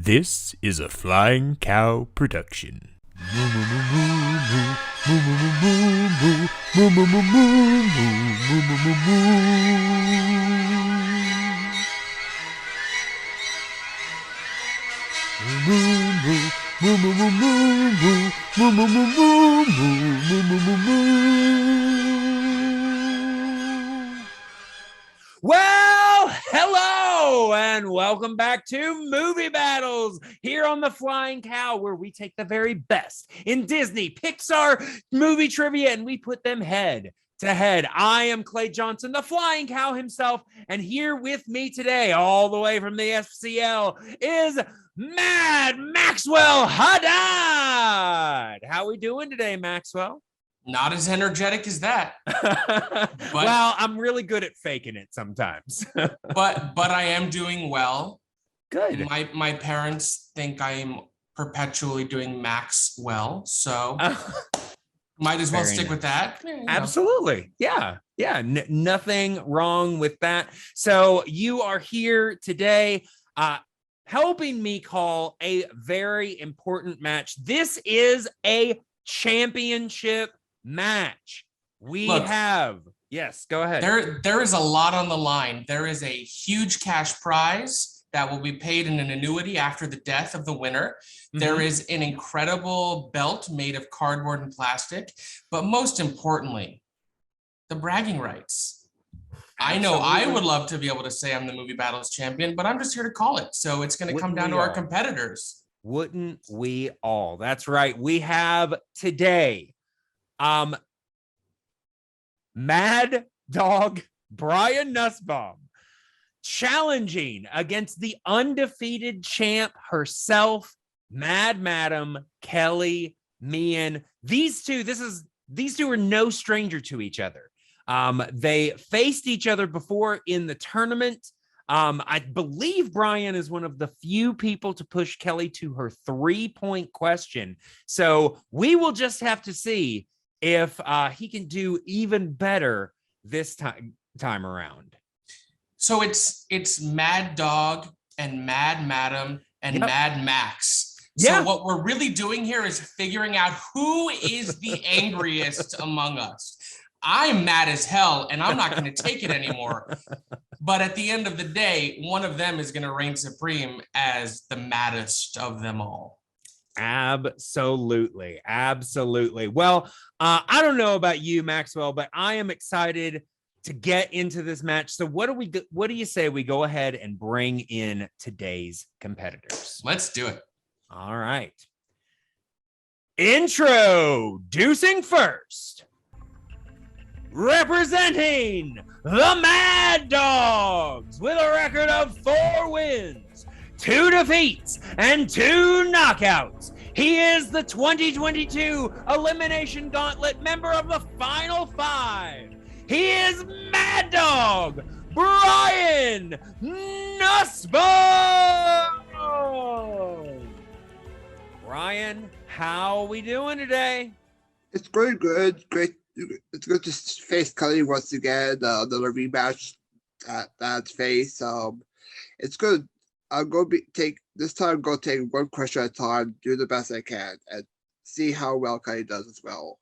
This is a Flying Cow production. Well, hello and welcome back to Movie Battles here on the Flying Cow, where we take the very best in Disney, Pixar movie trivia and we put them head to head. I am Clay Johnson, the Flying Cow himself, and here with me today, all the way from the FCL, is Mad Maxwell Haddad. How we doing today, Maxwell? Not as energetic as that. Well, I'm really good at faking it sometimes. but I am doing well. Good. My parents think I am perpetually doing Max well, so might as well stick with that. Absolutely. Yeah. Nothing wrong with that. So you are here today helping me call a very important match. This is a championship match. Yes, go ahead. There is a lot on the line. There is a huge cash prize that will be paid in an annuity after the death of the winner. Mm-hmm. There is an incredible belt made of cardboard and plastic, but most importantly, the bragging rights. Absolutely. I know I would love to be able to say I'm the Movie Battles champion, but I'm just here to call it. So it's going to come down to our competitors. Wouldn't we all? That's right. We have today MadDog Brian Nussbaum challenging against the undefeated champ herself, Mad Madam Kelli Mehan. These two are no stranger to each other. They faced each other before in the tournament. I believe Brian is one of the few people to push Kelli to her 3-point question. So we will just have to see if he can do even better this time around. So it's MadDog and Mad Madam and Mad Max. So what we're really doing here is figuring out who is the angriest among us. I'm mad as hell, and I'm not going to take it anymore. But at the end of the day, one of them is going to reign supreme as the maddest of them all. Absolutely. Well, I don't know about you, Maxwell, but I am excited to get into this match. So what do you say we go ahead and bring in today's competitors? Let's do it. All right. Introducing first, representing the Mad Dogs with a record of 4 wins, 2 defeats, and 2 knockouts. He is the 2022 Elimination Gauntlet member of the Final 5. He is MadDog Brian Nussbaum. Brian, how are we doing today? It's going good. Great. It's good to face Kelli once again. Another rematch that's face. It's good. I'll go take 1 question at a time, do the best I can, and see how well Kelli does as well.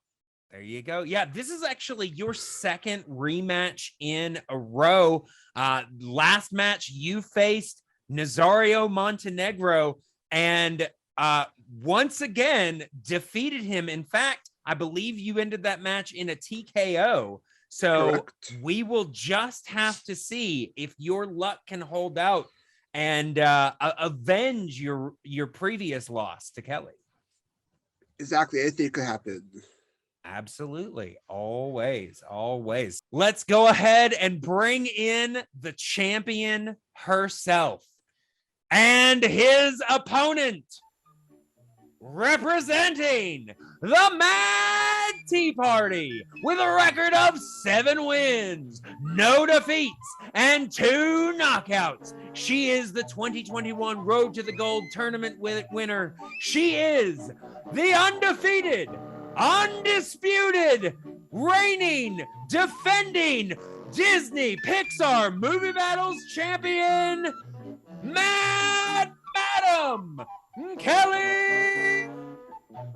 There you go. Yeah, this is actually your 2nd rematch in a row. Last match you faced Nazario Montenegro and once again defeated him. In fact, I believe you ended that match in a TKO. So correct. We will just have to see if your luck can hold out and avenge your previous loss to Kelli. Exactly. Anything could happen. Absolutely. Always. Let's go ahead and bring in the champion herself and his opponent, representing the Mad Tea Party with a record of 7 wins, no defeats, and 2 knockouts. She is the 2021 Road to the Gold Tournament winner. She is the undefeated, undisputed, reigning, defending Disney Pixar Movie Battles champion, Mad Madam Madam Kelli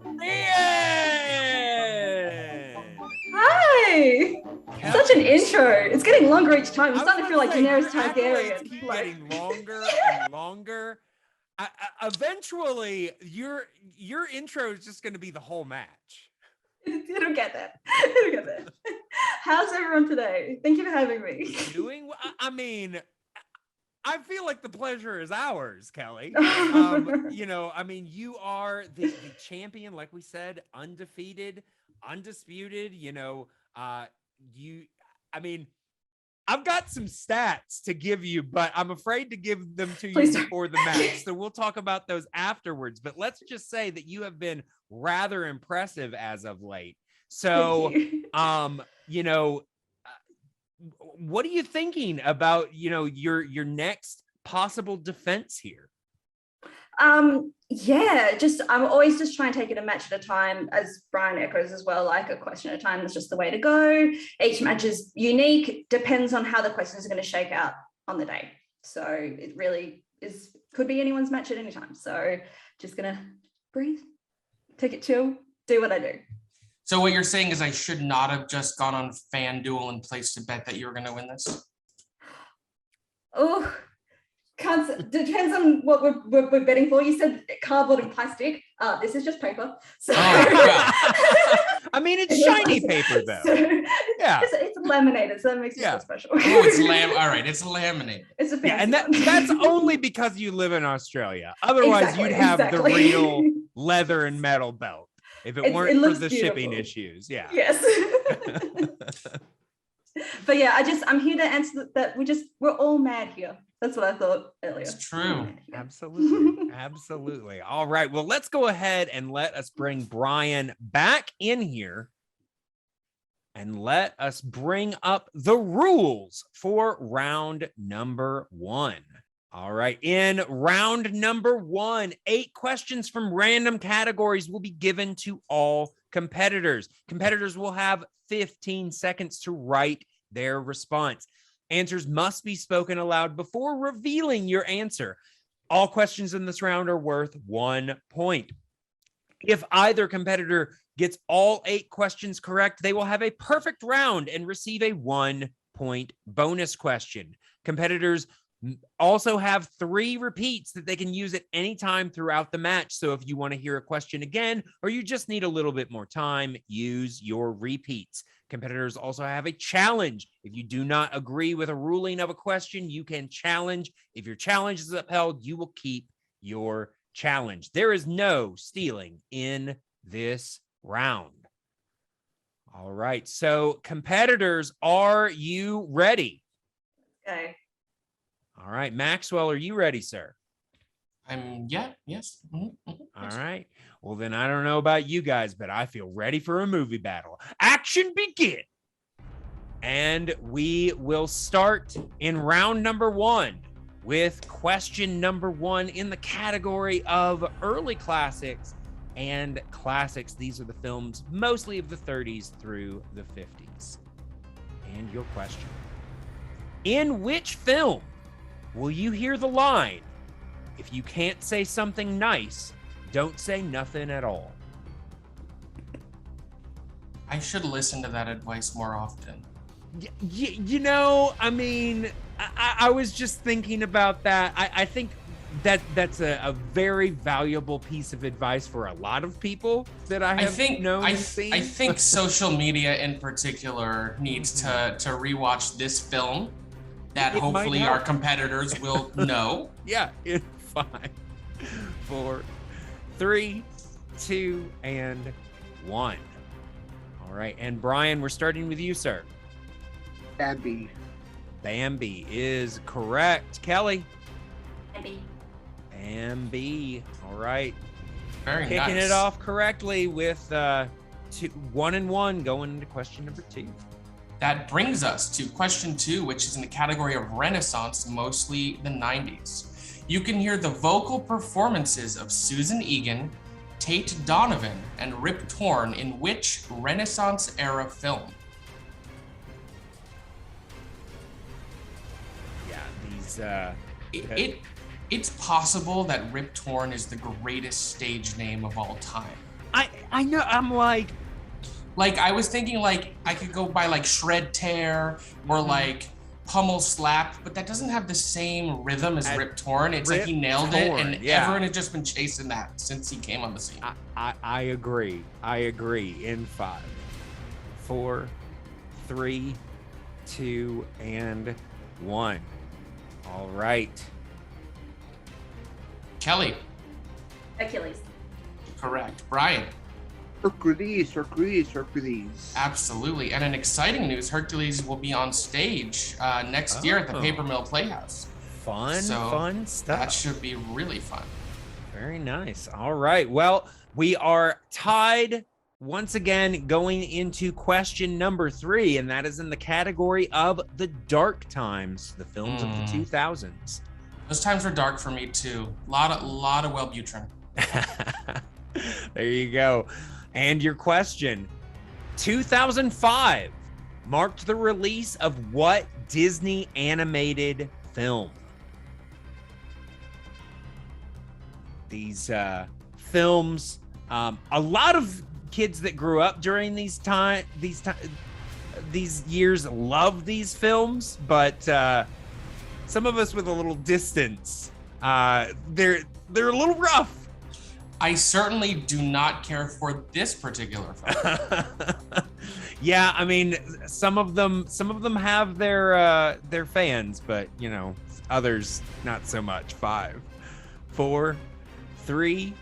Mehan. Hi! Such an intro. It's getting longer each time. I'm starting to feel like Daenerys Your accolades Targaryen. keep Like, getting longer and longer. Eventually, your intro is just going to be the whole match. it'll get there. It'll get there. How's everyone today? Thank you for having me. Doing? I mean, I feel like the pleasure is ours, Kelli. You are the champion, like we said, undefeated, undisputed. I've got some stats to give you, but I'm afraid to give them to you Please don't. before the match. So we'll talk about those afterwards. But let's just say that you have been rather impressive as of late. So, what are you thinking about, your next possible defense here? I'm always just trying to take it a match at a time, as Brian echoes as well, like a question at a time is just the way to go. Each match is unique, depends on how the questions are going to shake out on the day. So it really could be anyone's match at any time. So just gonna breathe, take it chill, do what I do. So what you're saying is I should not have just gone on FanDuel and placed a bet that you were going to win this? Oh, depends on what we're betting for. You said cardboard and plastic. This is just paper. So I mean, it's shiny paper though. So Yeah, it's laminated, so that makes it so special. Oh, it's all right, it's laminated. It's a fancy and one. that's only because you live in Australia. Otherwise, you'd have the real leather and metal belt if it weren't for the shipping issues. Yeah. Yes. But yeah, I'm here to answer that. We're all mad here. That's what I thought earlier. It's true. Absolutely. All right. Well, let's go ahead and let us bring Brian back in here and let us bring up the rules for round number 1. All right. In round number 1, 8 questions from random categories will be given to all competitors. Competitors will have 15 seconds to write their response. Answers must be spoken aloud before revealing your answer. All questions in this round are worth 1 point. If either competitor gets all 8 questions correct, they will have a perfect round and receive a 1-point bonus question. Competitors also have 3 repeats that they can use at any time throughout the match. So if you want to hear a question again, or you just need a little bit more time, use your repeats. Competitors also have a challenge. If you do not agree with a ruling of a question, you can challenge. If your challenge is upheld, you will keep your challenge. There is no stealing in this round. All right. So competitors, are you ready? Okay. All right. Maxwell, are you ready, sir? Yes. All right. Well, then I don't know about you guys, but I feel ready for a movie battle. Action begin. And we will start in round number 1 with question number 1 in the category of early classics and classics. These are the films mostly of the 30s through the 50s. And your question: in which film will you hear the line, "If you can't say something nice, don't say nothing at all"? I should listen to that advice more often. I was just thinking about that. I think that's a very valuable piece of advice for a lot of people that I have known and seen. I think social media in particular needs to rewatch this film that hopefully our competitors will know. Yeah, in 5, 4, 3, 2, and 1. All right, and Brian, we're starting with you, sir. Bambi. Bambi is correct. Kelli? Bambi. All right. Very Kicking nice. it off correctly with 1 and 1 going into question number 2. That brings us to question 2, which is in the category of Renaissance, mostly the 90s. You can hear the vocal performances of Susan Egan, Tate Donovan, and Rip Torn in which Renaissance era film? Yeah, these It's possible that Rip Torn is the greatest stage name of all time. I know. I'm like I was thinking like I could go by like Shred Tear or like Pummel Slap, but that doesn't have the same rhythm as Rip Torn. It's like he nailed it, and everyone had just been chasing that since he came on the scene. I agree. I agree. In 5, 4, 3, 2, and 1. All right. Kelly. Hercules. Correct. Brian. Hercules. Absolutely. And in exciting news, Hercules will be on stage next year at the Paper Mill Playhouse. Fun stuff. That should be really fun. Very nice. All right. Well, we are tied once again going into question number 3, and that is in the category of the dark times, the films of the 2000s. Those times were dark for me too. A lot of Wellbutrin. There you go. And your question, 2005 marked the release of what Disney animated film? These films, a lot of kids that grew up during these years love these films, but some of us with a little distance, they're a little rough. I certainly do not care for this particular film. Yeah, I mean, some of them have their fans, but you know, others not so much. 5, 4, 3,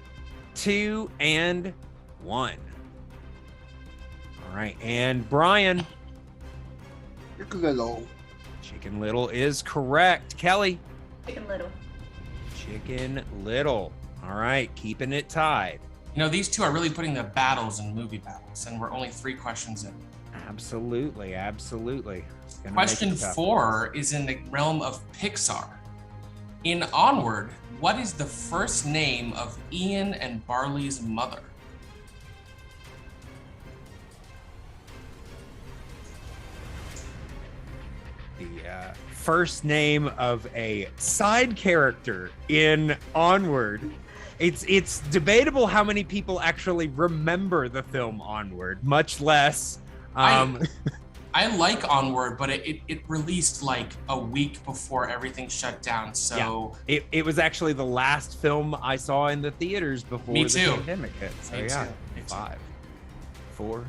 2, and 1. All right, and Brian. Chicken Little. Chicken Little is correct. Kelly. Chicken Little. Chicken Little. All right, keeping it tied. You know, these two are really putting the battles in movie battles, and we're only 3 questions in. Absolutely. Question 4 is in the realm of Pixar. In Onward, what is the first name of Ian and Barley's mother? The first name of a side character in Onward. It's debatable how many people actually remember the film Onward, much less. I like Onward, but it released like a week before everything shut down. So yeah, it was actually the last film I saw in the theaters before the pandemic hit. So Me yeah, too. 5, 4,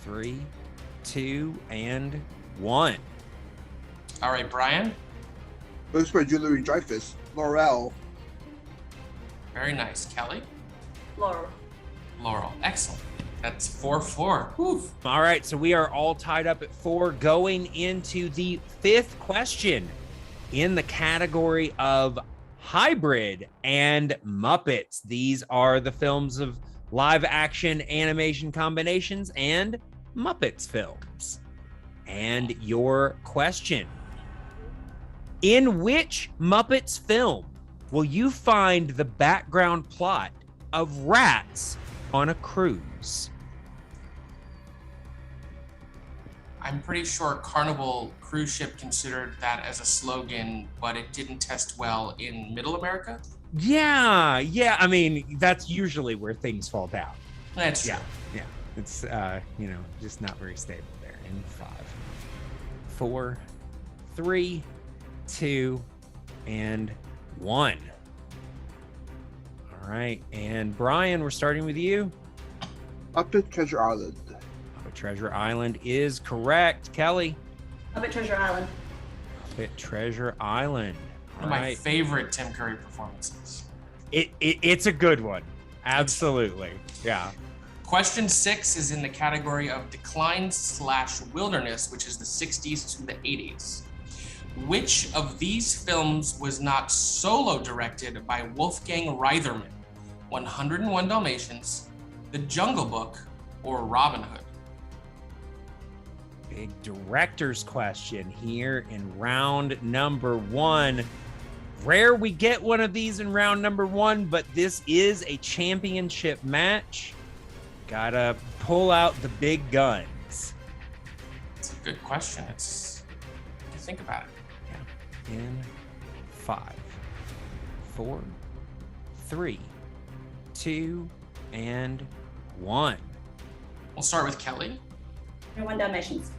3, 2, and 1. All right, Brian. Looks by Julie Dreyfus. Laurel. Very nice. Kelly. Laurel. Excellent. That's 4-4. Oof. All right, so we are all tied up at 4 going into the 5th question in the category of hybrid and Muppets. These are the films of live action animation combinations and Muppets films. And your question: in which Muppets film will you find the background plot of rats on a cruise? I'm pretty sure Carnival Cruise Ship considered that as a slogan, but it didn't test well in Middle America. Yeah. I mean, that's usually where things fall down. That's true. Yeah. It's just not very stable there. In 5, 4, 3, 2, and 1. All right, and Brian, we're starting with you. Muppet Treasure Island. Muppet Treasure Island is correct. Kelly. Muppet Treasure Island. Muppet Treasure Island. One of my favorite Tim Curry performances. It's a good one. Absolutely. Yeah. Question 6 is in the category of decline/wilderness, which is the 60s to the 80s. Which of these films was not solo directed by Wolfgang Reitherman? 101 Dalmatians, The Jungle Book, or Robin Hood? Big director's question here in round number 1. Rare we get one of these in round number 1, but this is a championship match. Gotta pull out the big guns. It's a good question. It's to think about it. In 5, 4, 3, 2, and 1. We'll start with Kelly. 21 Dalmatians.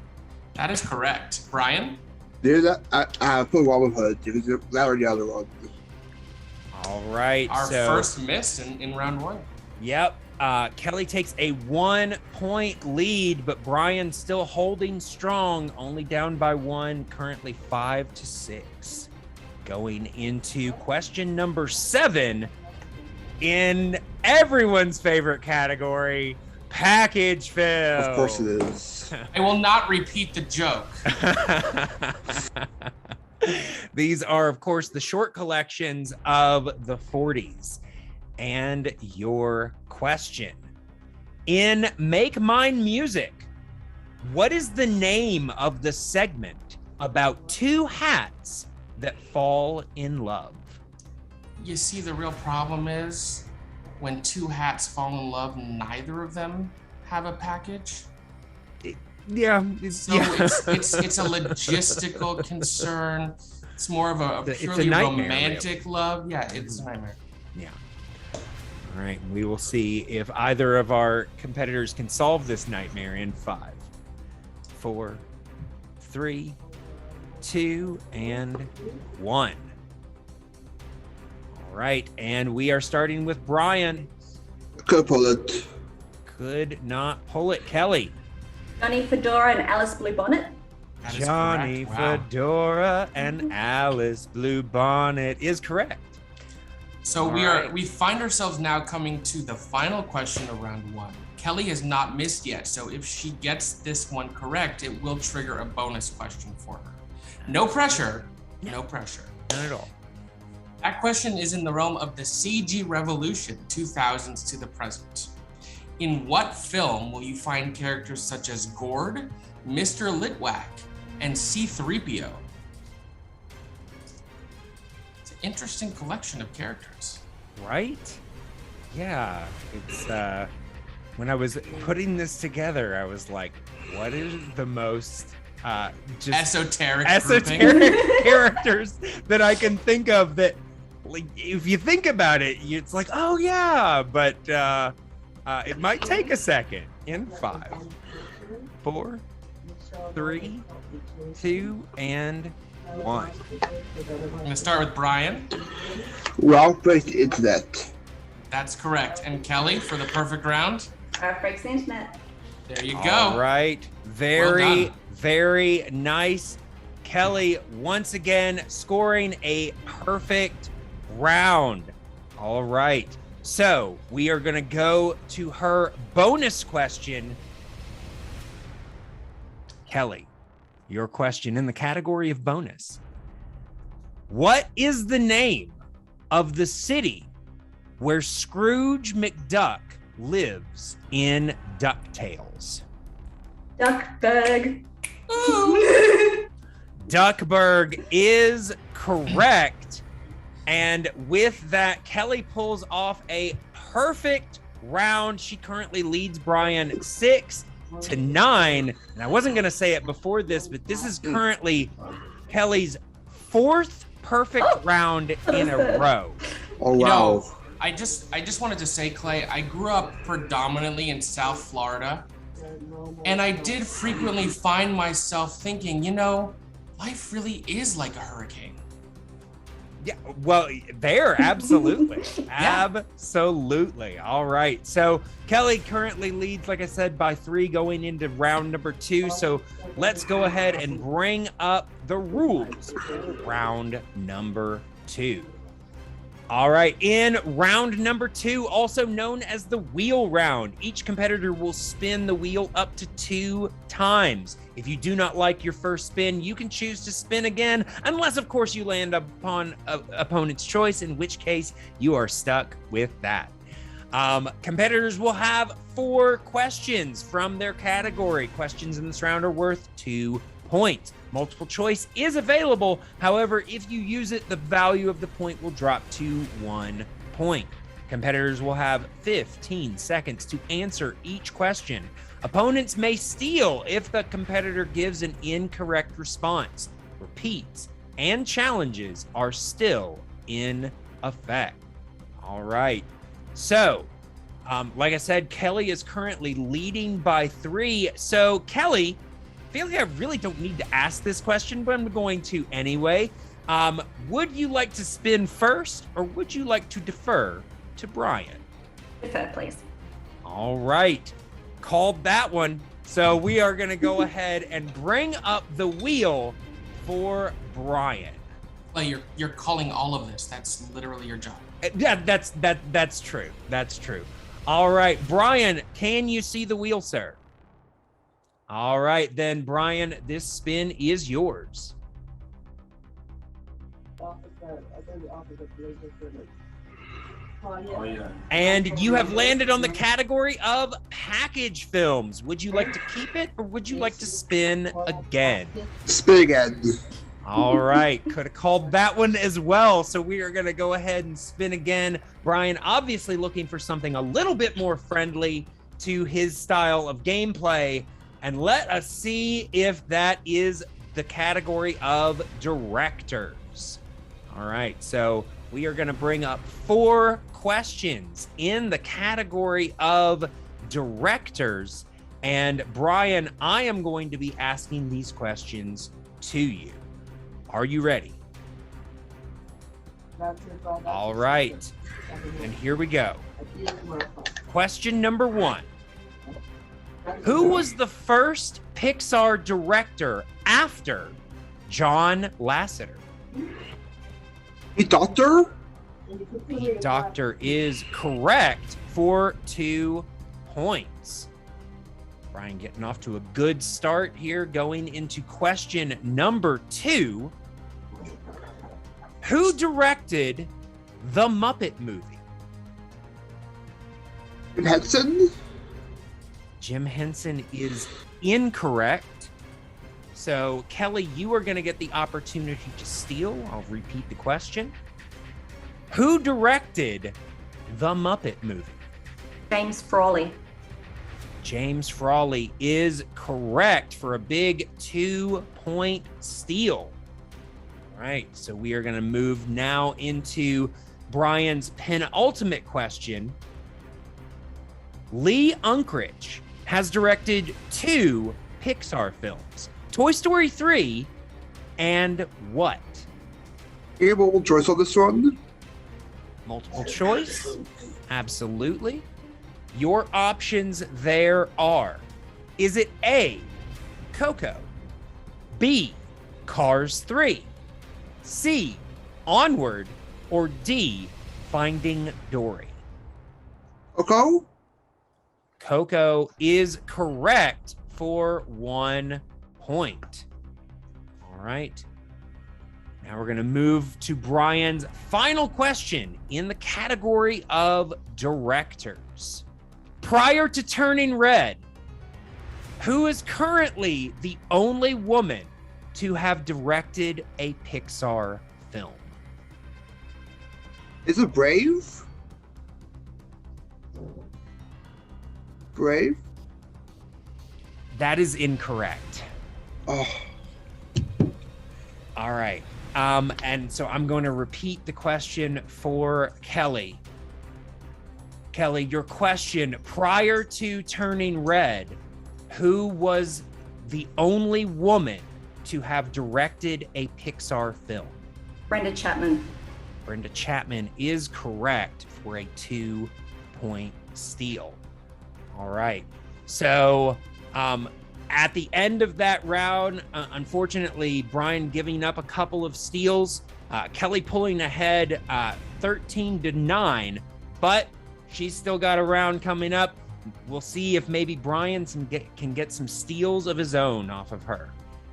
That is correct. Brian? Dude, I put Robin Hood because that or the other one. All right. Our so, first miss in round 1. Yep. Kelly takes a 1-point lead, but Brian still holding strong, only down by 1, currently 5-6. Going into question number 7 in everyone's favorite category, package fill. Of course it is. I will not repeat the joke. These are, of course, the short collections of the 40s. And your question. In Make Mine Music, what is the name of the segment about 2 hats that fall in love? You see, the real problem is when 2 hats fall in love, neither of them have a package. Yeah. So it's a logistical concern. It's more of a purely romantic love. Yeah, it's a nightmare. Yeah. All right. We will see if either of our competitors can solve this nightmare in 5, 4, 3, 2, and 1. All right. And we are starting with Brian. Could pull it. Could not pull it. Kelly. Johnny Fedora and Alice Bluebonnet. That is Johnny correct. Wow. Fedora and Alice Bluebonnet is correct. So All we find ourselves now coming to the final question of round 1. Kelly has not missed yet, so if she gets this one correct, it will trigger a bonus question for her. No pressure. No pressure. Not at all. That question is in the realm of the CG revolution, 2000s to the present. In what film will you find characters such as Gord, Mr. Litwack, and C-3PO? It's an interesting collection of characters. Right? Yeah. It's when I was putting this together, I was like, what is the most just Esoteric characters that I can think of that, like, if you think about it, it's like, oh yeah, but it might take a second. In 5, 4, 3, 2, and 1. I'm gonna start with Brian. Ralph breaks the internet. That's correct. And Kelly for the perfect round. Breaks the internet. There you All go. right. Well Very, done. very nice. Kelly once again scoring a perfect round. All right. So we are going to go to her bonus question. Kelly, your question in the category of bonus. What is the name of the city where Scrooge McDuck lives in DuckTales? Duckburg. Duckburg is correct. And with that, Kelly pulls off a perfect round. She currently leads Brian 6-9. And I wasn't going to say it before this, but this is currently Kelly's 4th perfect round in a row. Oh, You wow. know, I just wanted to say, Clay, I grew up predominantly in South Florida, and I did frequently find myself thinking, life really is like a hurricane. Yeah, well, there, absolutely. Absolutely. All right. So Kelly currently leads, like I said, by 3 going into round number 2. So let's go ahead and bring up the rules. Round number 2. All right, in round number 2, also known as the wheel round, each competitor will spin the wheel up to 2 times. If you do not like your first spin, you can choose to spin again, unless, of course, you land upon an opponent's choice, in which case you are stuck with that. Competitors will have 4 questions from their category. Questions in this round are worth 2 points. Multiple choice is available. However, if you use it, the value of the point will drop to 1 point. Competitors will have 15 seconds to answer each question. Opponents may steal if the competitor gives an incorrect response. Repeats and challenges are still in effect. All right. So, like I said, Kelly is currently leading by 3. So, Kelly, I feel like I really don't need to ask this question, but I'm going to anyway. Would you like to spin first, or would you like to defer to Brian? Defer, please. All right. Called that one. So we are going to go ahead and bring up the wheel for Brian. Well, you're calling all of this. That's literally your job. Yeah, that's true. That's true. All right, Brian, can you see the wheel, sir? All right, then, Brian, this spin is yours. And you have landed on the category of package films. Would you like to keep it, or would you like to spin again? Spin again. All right, could have called that one as well. So we are going to go ahead and spin again. Brian, obviously looking for something a little bit more friendly to his style of gameplay. And let us see if that is the category of directors. All right, so we are going to bring up 4 questions in the category of directors. And Brian, I am going to be asking these questions to you. Are you ready? All right, and here we go. Question number 1. Who was the first Pixar director after John Lasseter? Hey, Doctor? The Doctor is correct for 2 points. Brian getting off to a good start here, going into question number 2. Who directed the Muppet movie? Henson? Jim Henson is incorrect. So, Kelly, you are going to get the opportunity to steal. I'll repeat the question. Who directed the Muppet movie? James Frawley. James Frawley is correct for a big 2-point steal. All right, so we are going to move now into Brian's penultimate question. Lee Unkrich has directed 2 Pixar films, Toy Story 3 and what? You have multiple choice on this one? Multiple choice? Absolutely. Your options there are, is it A, Coco, B, Cars 3, C, Onward, or D, Finding Dory? Coco? Coco is correct for 1 point. All right. Now we're going to move to Brian's final question in the category of directors. Prior to Turning Red, who is currently the only woman to have directed a Pixar film? Is it Brave? Brave? That is incorrect. Oh, All right. And so I'm going to repeat the question for Kelly. Kelly, your question, prior to Turning Red, who was the only woman to have directed a Pixar film? Brenda Chapman. Brenda Chapman is correct for a 2-point steal. All right. So at the end of that round, unfortunately, Brian giving up a couple of steals, Kelly pulling ahead 13-9, but she's still got a round coming up. We'll see if maybe Brian can get some steals of his own off of her.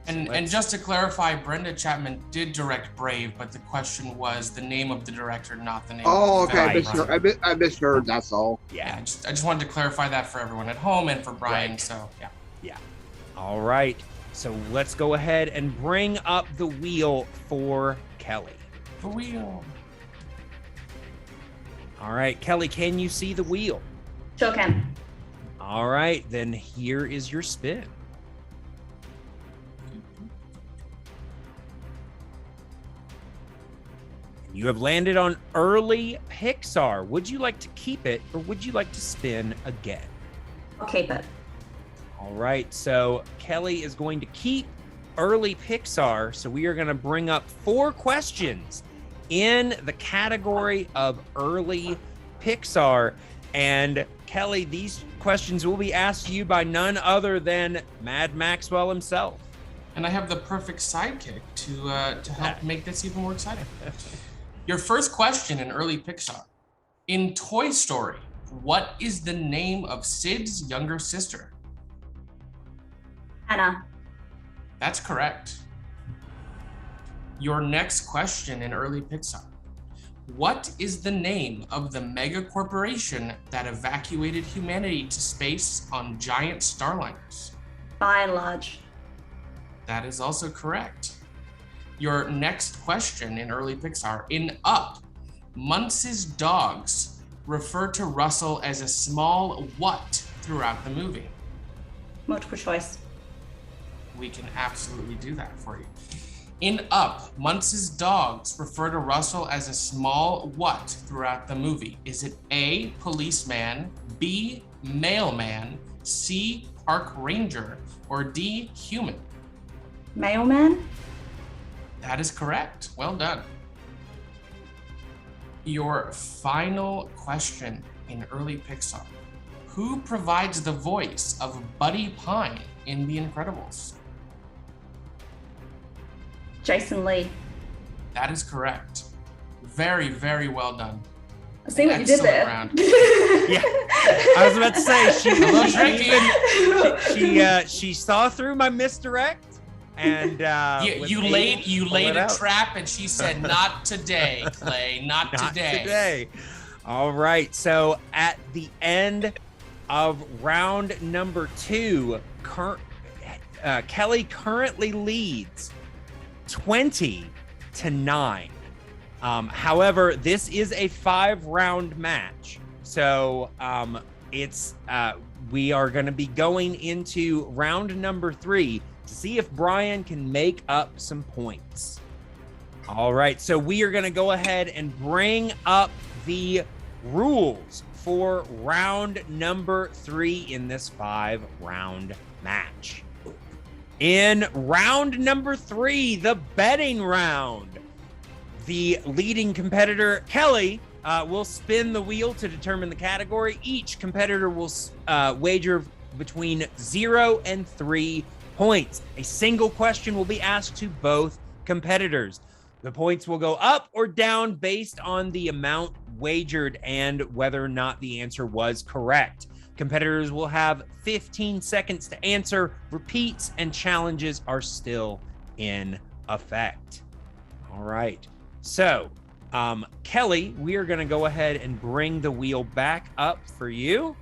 And just to clarify, Brenda Chapman did direct Brave, but the question was the name of the director, not the name oh, of the okay. film. I misheard, that's all. Yeah, I just wanted to clarify that for everyone at home and for Brian, Right. so yeah. Yeah. All right. So let's go ahead and bring up the wheel for Kelly. The wheel. All right, Kelly, can you see the wheel? Sure can. All right, then here is your spin. And You have landed on early Pixar. Would you like to keep it or would you like to spin again? I'll keep it. All right, so Kelly is going to keep early Pixar. So we are going to bring up 4 questions in the category of early Pixar. And Kelly, these questions will be asked to you by none other than Mad Maxwell himself. And I have the perfect sidekick to help make this even more exciting. Your first question in early Pixar. In Toy Story, what is the name of Sid's younger sister? Anna. That's correct. Your next question in early Pixar. What is the name of the mega corporation that evacuated humanity to space on giant starliners? By and large. That is also correct. Your next question in early Pixar. In Up, Muntz's dogs refer to Russell as a small what throughout the movie? Multiple choice. We can absolutely do that for you. In Up, Muntz's dogs refer to Russell as a small what throughout the movie? Is it A, policeman, B, mailman, C, park ranger, or D, human? Mailman? That is correct. Well done. Your final question in early Pixar. Who provides the voice of Buddy Pine in The Incredibles? Jason Lee. That is correct. Very, very well done. I see what you did there. Round. Yeah, I was about to say she saw through my misdirect, and you laid a trap, and she said, "Not today, Clay. Not today." All right. So at the end of round number 2, Kelly currently leads 20-9. However, this is a 5-round match. So we are going to be going into round number 3 to see if Brian can make up some points. All right, so we are going to go ahead and bring up the rules for round number 3 in this 5-round match. In round number 3, the betting round, the leading competitor, Kelly, will spin the wheel to determine the category. Each competitor will wager between 0 and 3 points. A single question will be asked to both competitors. The points will go up or down based on the amount wagered and whether or not the answer was correct. Competitors will have 15 seconds to answer. Repeats and challenges are still in effect. All right. So, Kelly, we are going to go ahead and bring the wheel back up for you.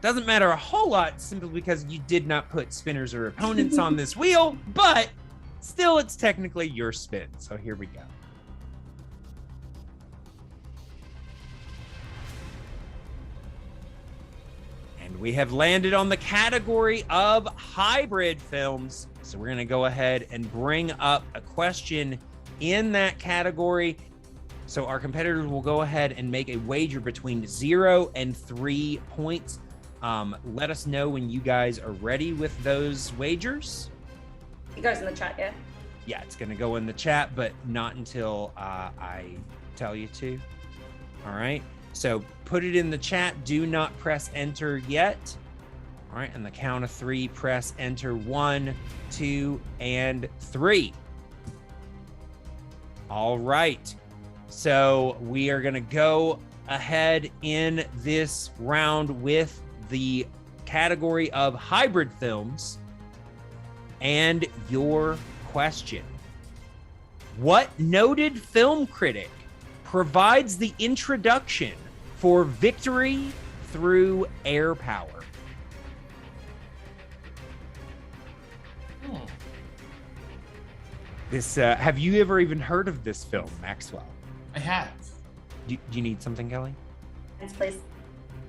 Doesn't matter a whole lot simply because you did not put spinners or opponents on this wheel, but still it's technically your spin. So here we go. And we have landed on the category of hybrid films. So we're going to go ahead and bring up a question in that category. So our competitors will go ahead and make a wager between 0 and 3 points. Let us know when you guys are ready with those wagers. It goes in the chat, yeah? Yeah, it's going to go in the chat, but not until I tell you to. All right. So put it in the chat. Do not press enter yet. All right. And the count of 3, press enter. 1, 2, and 3. All right. So we are going to go ahead in this round with the category of hybrid films. And your question: what noted film critic provides the introduction for victory through air power? This have you ever even heard of this film, Maxwell? I have. Do you need something, Kelly? Yes, please.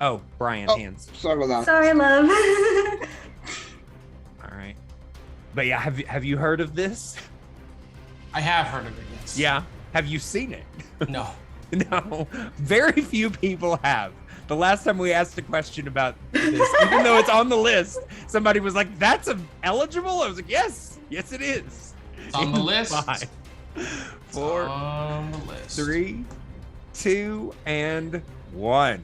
Oh, Brian, hands. Sorry about that. Sorry, love. All right. But yeah, have you heard of this? I have heard of it, yes. Yeah. Have you seen it? No. No, very few people have. The last time we asked a question about this, even though it's on the list, somebody was like, "That's eligible." I was like, "Yes, it is." It's on the list. 5, 4, on the list. 3, 2, and 1.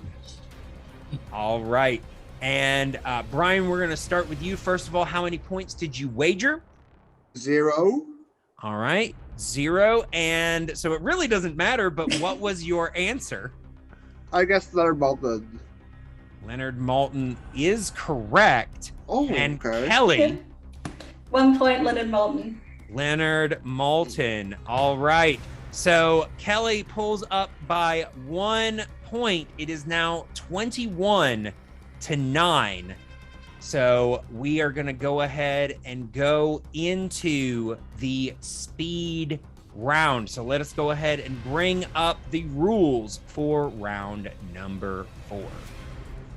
All right. And Brian, we're going to start with you. First of all, how many points did you wager? 0. All right. 0. And so it really doesn't matter, but what was your answer? I guess Leonard Maltin. Leonard Maltin is correct. Oh, And okay. Kelly, 1 point, Leonard Maltin. Leonard Maltin. All right. So Kelly pulls up by 1 point. It is now 21-9. So we are going to go ahead and go into the speed round. So let us go ahead and bring up the rules for round number 4.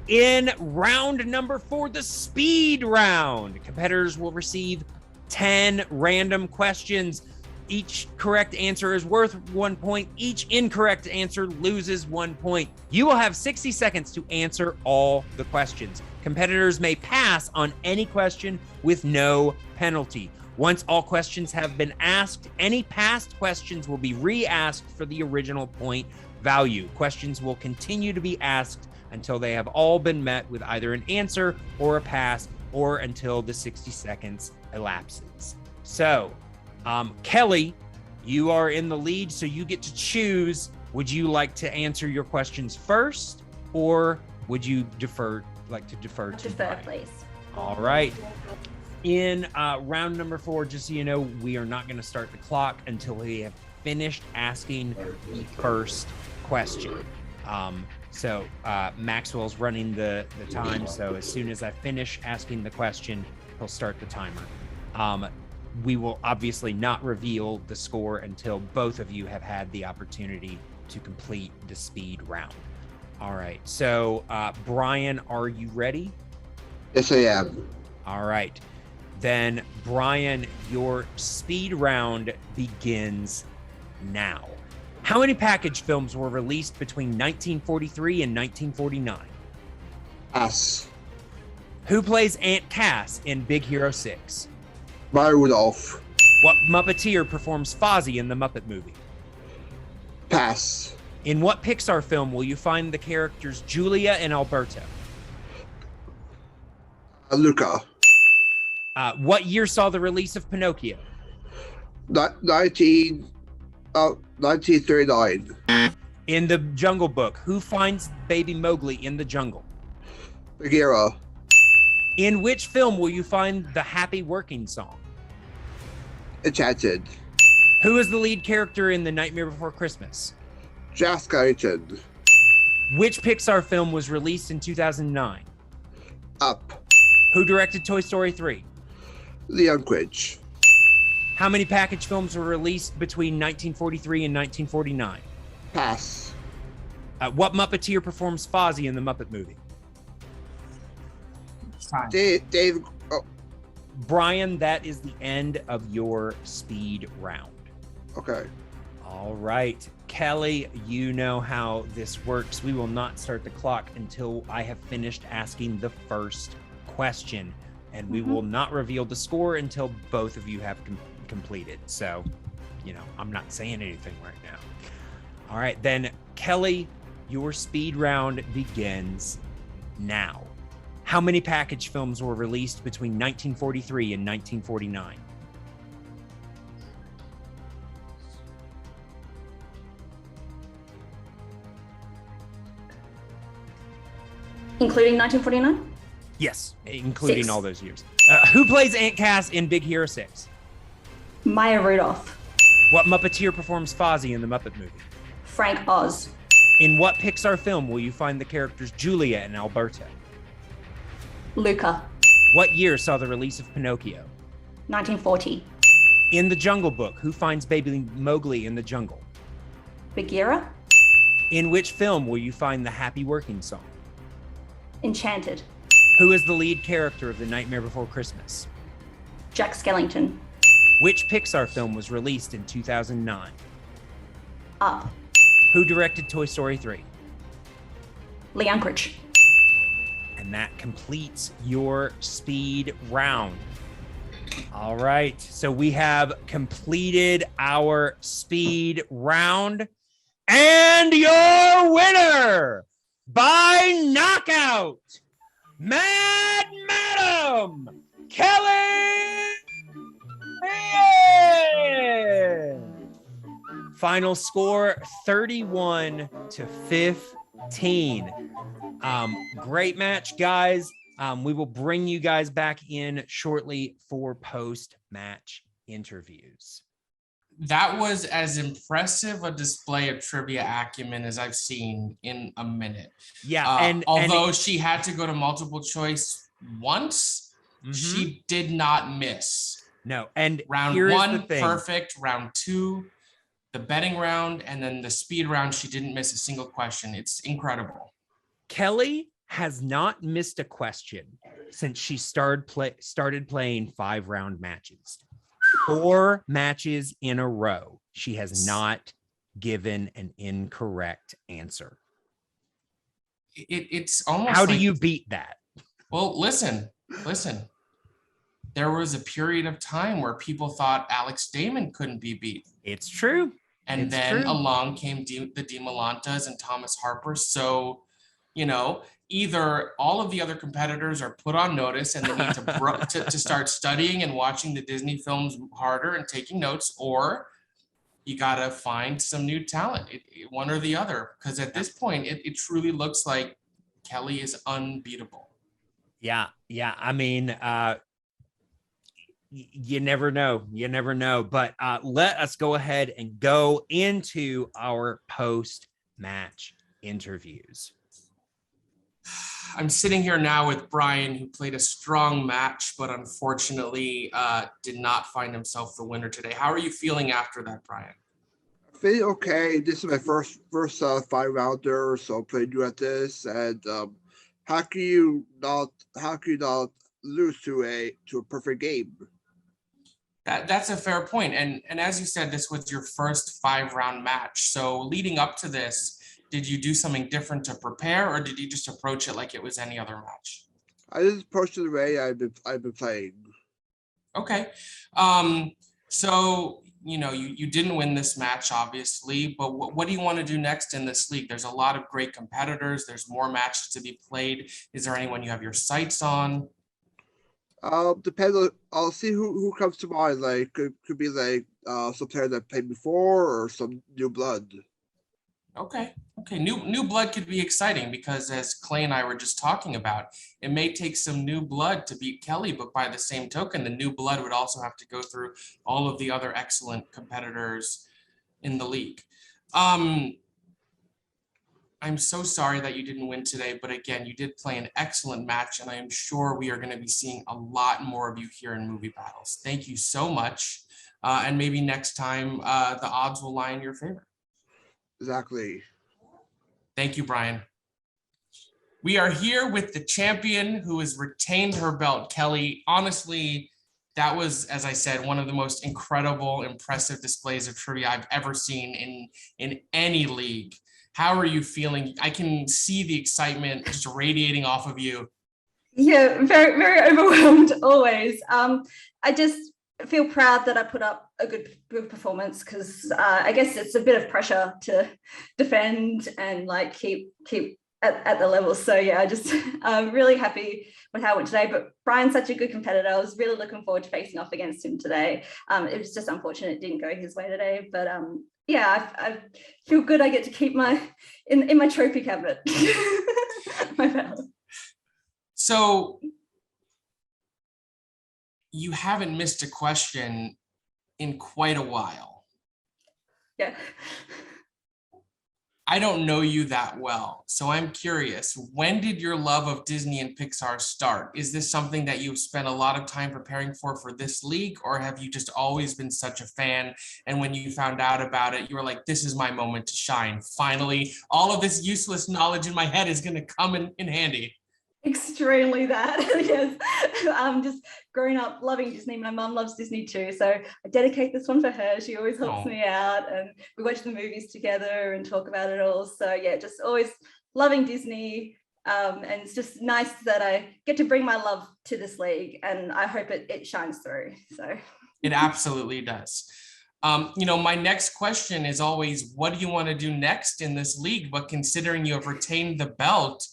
In round number 4, the speed round, competitors will receive 10 random questions. Each correct answer is worth 1 point. Each incorrect answer loses 1 point. You will have 60 seconds to answer all the questions. Competitors may pass on any question with no penalty. Once all questions have been asked, any past questions will be re-asked for the original point value. Questions will continue to be asked until they have all been met with either an answer or a pass, or until the 60 seconds elapses. So, Kelly, you are in the lead, so you get to choose. Would you like to answer your questions first, or would you defer to Defer, Brian? please. All right. In round number 4, just so you know, we are not going to start the clock until we have finished asking the first question. So Maxwell's running the time, so as soon as I finish asking the question, he'll start the timer. We will obviously not reveal the score until both of you have had the opportunity to complete the speed round. All right, so Brian, are you ready? Yes, I am. All right. Then, Brian, your speed round begins now. How many package films were released between 1943 and 1949? Pass. Who plays Aunt Cass in Big Hero 6? Maya Rudolph. What Muppeteer performs Fozzie in the Muppet Movie? Pass. In what Pixar film will you find the characters Julia and Alberto? Luca. What year saw the release of Pinocchio? 1939. In the Jungle Book, who finds baby Mowgli in the jungle? Bagheera. In which film will you find the Happy Working song? Enchanted. Who is the lead character in The Nightmare Before Christmas? Jack Skellington. Which Pixar film was released in 2009? Up. Who directed Toy Story 3? Leon Quidge. How many package films were released between 1943 and 1949? Pass. What Muppeteer performs Fozzie in the Muppet Movie? Dave. Oh, Brian, that is the end of your speed round. okay. All right. Kelly, you know how this works. We will not start the clock until I have finished asking the first question, and we will not reveal the score until both of you have completed. So, I'm not saying anything right now. All right, then, Kelly, your speed round begins now. How many package films were released between 1943 and 1949? Including 1949? Yes, including 6. all those years. Who plays Aunt Cass in Big Hero 6? Maya Rudolph. What Muppeteer performs Fozzie in the Muppet Movie? Frank Oz. In what Pixar film will you find the characters Julia and Alberto? Luca. What year saw the release of Pinocchio? 1940. In the Jungle Book, who finds baby Mowgli in the jungle? Bagheera. In which film will you find the Happy Working song? Enchanted. Who is the lead character of The Nightmare Before Christmas? Jack Skellington. Which Pixar film was released in 2009? Up. Who directed Toy Story 3? Lee Unkrich. And that completes your speed round. All right, so we have completed our speed round. And your winner by knockout, Mad Madam Kelli. Final score 31-15. Great match, guys. We will bring you guys back in shortly for post-match interviews. That was as impressive a display of trivia acumen as I've seen in a minute. Yeah, although she had to go to multiple choice once, she did not miss. No, and round here's one, the thing. perfect. Round two, the betting round, and then the speed round, she didn't miss a single question. It's incredible. Kelli has not missed a question since she started playing 5-round matches. 4 matches in a row. She has not given an incorrect answer. It's almost How do you beat that? Well, listen. There was a period of time where people thought Alex Damon couldn't be beat. It's true. And then along came the DiMolantas and Thomas Harper. So, either all of the other competitors are put on notice and they need to start studying and watching the Disney films harder and taking notes, or you got to find some new talent, one or the other. Because at this point, it truly looks like Kelli is unbeatable. Yeah. I mean, you never know. But let us go ahead and go into our post-match interviews. I'm sitting here now with Brian, who played a strong match, but unfortunately did not find himself the winner today. How are you feeling after that, Brian? I feel okay. This is my first 5-rounder, so I'm pretty new at this. And how can you not lose to a perfect game? That's a fair point. And as you said, this was your first 5-round match. So leading up to this, did you do something different to prepare, or did you just approach it like it was any other match? I just approached it the way I've been playing. Okay. So, you didn't win this match, obviously, but what do you want to do next in this league? There's a lot of great competitors. There's more matches to be played. Is there anyone you have your sights on? Depends on, I'll see who comes to mind. Like, could be like some player that played before or some new blood. Okay. New blood could be exciting because, as Clay and I were just talking about, it may take some new blood to beat Kelli, but by the same token, the new blood would also have to go through all of the other excellent competitors in the league. I'm so sorry that you didn't win today, but again, you did play an excellent match, and I am sure we are going to be seeing a lot more of you here in Movie Battles. Thank you so much, and maybe next time the odds will lie in your favor. Exactly. Thank you, Brian. We are here with the champion who has retained her belt, Kelli. Honestly, that was, as I said, one of the most incredible, impressive displays of trivia I've ever seen in any league. How are you feeling? I can see the excitement just radiating off of you. Yeah, very, very overwhelmed always. I just feel proud that I put up a good performance, because I guess it's a bit of pressure to defend and like keep at the level. So yeah, I just really happy with how it went today. But Brian's such a good competitor. I was really looking forward to facing off against him today. It was just unfortunate it didn't go his way today, but yeah, I feel good. I get to keep my in my trophy cabinet. My belt. So you haven't missed a question in quite a while. Yeah. I don't know you that well, so I'm curious, when did your love of Disney and Pixar start? Is this something that you've spent a lot of time preparing for this league, or have you just always been such a fan, and when you found out about it, you were like, this is my moment to shine. Finally, all of this useless knowledge in my head is going to come in handy. Extremely that. Yes. Just growing up loving Disney. My mum loves Disney too, so I dedicate this one for her. She always helps me out, and we watch the movies together and talk about it all. So yeah, just always loving Disney. And it's just nice that I get to bring my love to this league, and I hope it shines through. So It absolutely does. My next question is always, what do you want to do next in this league? But considering you have retained the belt,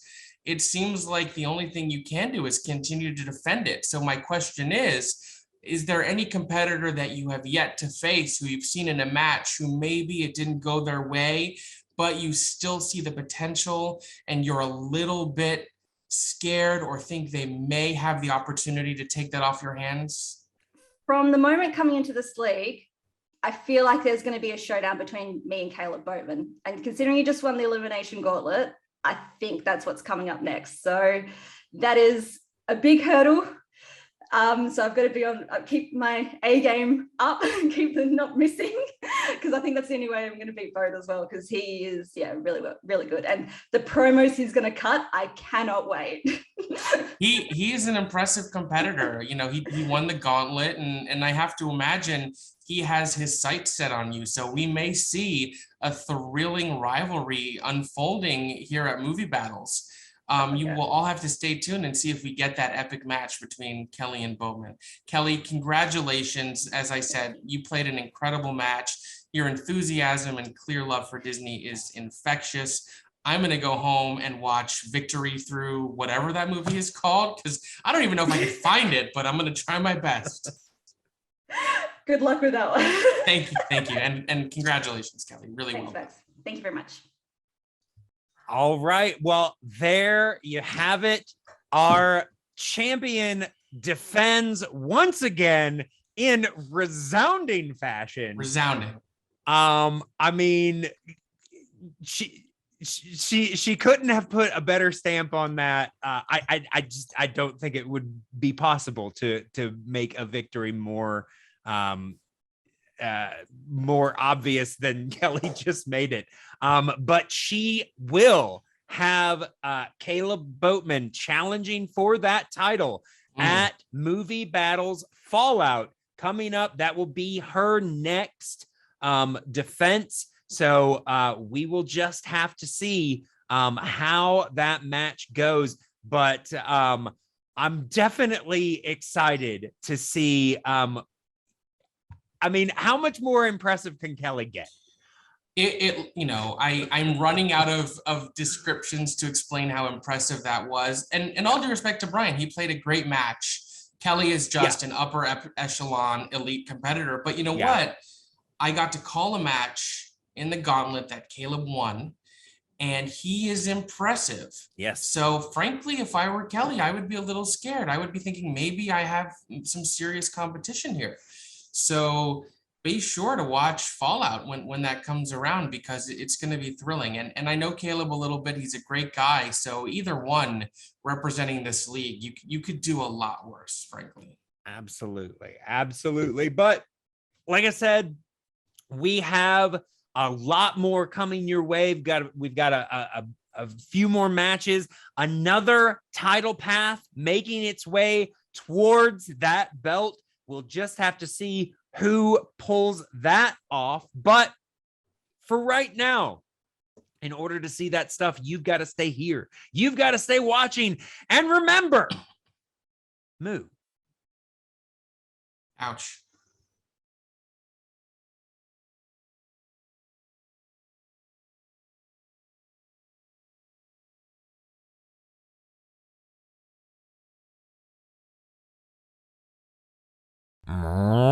it seems like the only thing you can do is continue to defend it. So my question is there any competitor that you have yet to face who you've seen in a match who maybe it didn't go their way, but you still see the potential and you're a little bit scared or think they may have the opportunity to take that off your hands? from the moment coming into this league, I feel like there's going to be a showdown between me and Caleb Boatman. And considering you just won the Elimination Gauntlet, I think that's what's coming up next. So that is a big hurdle. So I've got to keep my A game up and keep them not missing, because I think that's the only way I'm going to beat both as well, because he is, really, really good. And the promos he's going to cut, I cannot wait. He is an impressive competitor. He won the gauntlet, and I have to imagine he has his sights set on you. So we may see a thrilling rivalry unfolding here at Movie Battles. You will all have to stay tuned and see if we get that epic match between Kelli and Bowman. Kelli, congratulations. As I said, you played an incredible match. Your enthusiasm and clear love for Disney is infectious. I'm going to go home and watch Victory through whatever that movie is called, because I don't even know if I can find it, but I'm going to try my best. Good luck with that one. Thank you. And congratulations, Kelli. Really Thanks, well. Max. Thank you very much. All right. Well, there you have it. Our champion defends once again in resounding fashion. Resounding. I mean, she couldn't have put a better stamp on that. I don't think it would be possible to make a victory more obvious than Kelli just made it. But she will have Caleb Boatman challenging for that title at Movie Battles Fallout coming up. That will be her next defense. So we will just have to see how that match goes. But I'm definitely excited to see. I mean, how much more impressive can Kelli get? I'm running out of descriptions to explain how impressive that was. And all due respect to Brian, he played a great match. Kelli is just an upper echelon elite competitor. But you know what? I got to call a match in the gauntlet that Caleb won, and he is impressive. Yes. So frankly, if I were Kelli, I would be a little scared. I would be thinking maybe I have some serious competition here. So be sure to watch Fallout when that comes around, because it's going to be thrilling. And I know Caleb a little bit. He's a great guy. So either one representing this league, you could do a lot worse, frankly. Absolutely. But like I said, we have a lot more coming your way. We've got a few more matches, another title path making its way towards that belt. We'll just have to see who pulls that off. But for right now, in order to see that stuff, you've got to stay here. You've got to stay watching. And remember, Moo. Ouch. Moo.